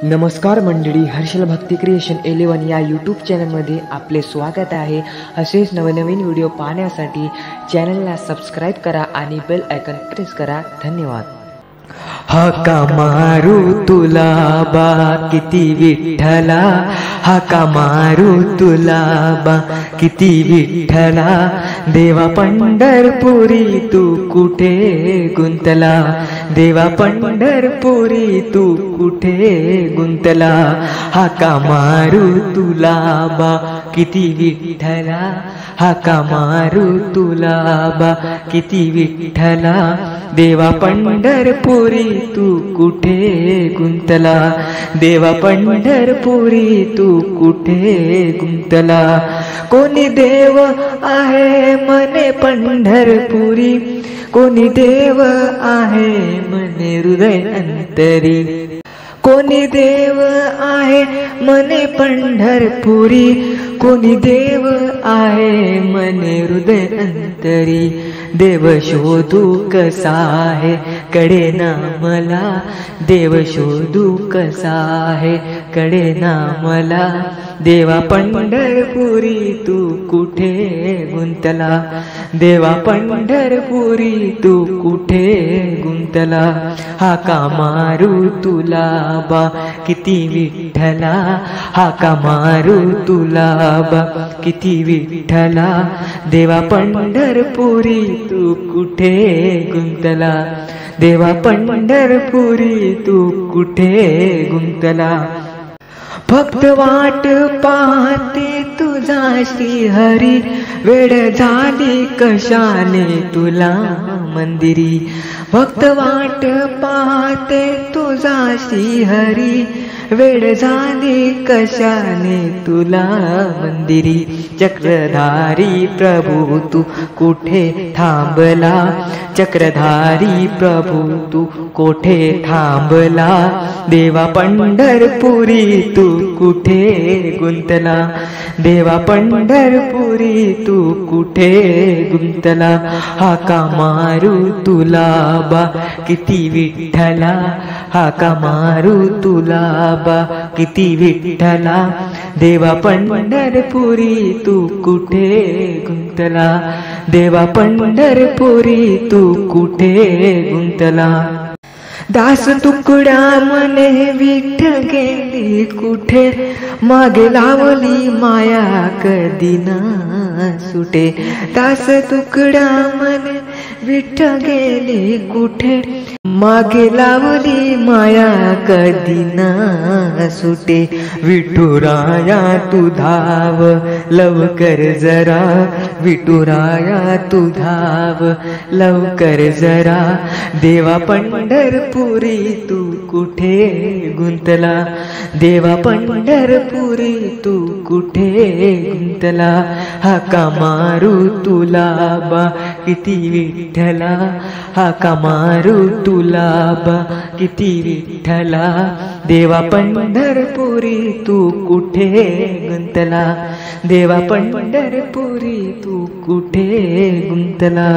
नमस्कार मंडळी, हर्षल भक्ती क्रिएशन 11 या यूट्यूब चॅनलमध्ये आपले स्वागत आहे। असेच नवनवीन व्हिडिओ पाहण्यासाठी चॅनलला सबस्क्राईब करा आणि बेल आयकॉन प्रेस करा। धन्यवाद। हाका मारू तुला बा किती विठ्ठला, हाका मारू तुला बा किती विठ्ठला, देवा पंढरपुरी तू कुठे गुंतला, देवा पंढरपुरी तू कुठे गुंतला, हाका मारू तुला बा किती विठ्ठला, हाका मारू तुला बा किती विठ्ठला, देवा पंढरपुरी तू कुठे गुंतला, देवा पंढरपुरी तू कुठे गुंतला, कोणी देव आहे मने पंढरपुरी, कोणी देव आहे मने हृदय अंतरी, कोणी देव आहे मने पंढरपुरी, कोणी देव आहे मने हृदय अंतरी, देव शोधू कसा आहे कडे ना मला, देव शोधू कसा आहे कडे ना मला, देवा पंढरपुरी तू कुठे गुंतला, देवा पंढरपुरी तू कुठे गुंतला, हाका मारू तुला बा किती विठ्ठला, हाका मारू तुला बा किती विठ्ठला, देवा पंढरपुरी तू कुठे गुंतला, देवा पंढरपुरी तू कुठे गुंतला, फक्त वाट पाहते तुझाशी हरी, वेळ झाली कशाने तुला मंदिरी, फक्त वाट पाहते तुझाशी हरी, वेळ झाली कशाने तुला मंदिरी, चक्रधारी प्रभू तू कुठे थांबला, चक्रधारी प्रभू तू कुठे थांबला, देवा पंढरपुरी तू कुठे गुंतला, देवा पंढरपुरी तू कुठे गुंतला, हाका मारू तुला बा किती विठ्ठला, हाका मारू तुला बा किती विठ्ठला, देवा पंढरपुरी तू कुठे गुंतला, देवा पंढरपुरी तू कुठे गुंतला, दास तुकडा मने विठ गेली कुठे, मागे लावली माया कधी ना सुटे, दास तुकडा मने विठ गेली कुठे, मागे लावली माया कधी ना सुटे, विठुराया तू धाव लवकर जरा, विठुराया तू धाव लवकर जरा, देवा पंढरपुरी तू कुठे गुंतला, देवा पंढरपुरी तू कुठे गुंतला, हाका मारू तुला बा किती विठ्ठला, हाका मारू तुला बा किती विठ्ठला, देवा पंढरपुरी तू कुठे गुंतला, देवा पंढरपुरी तू कुठे गुंतला।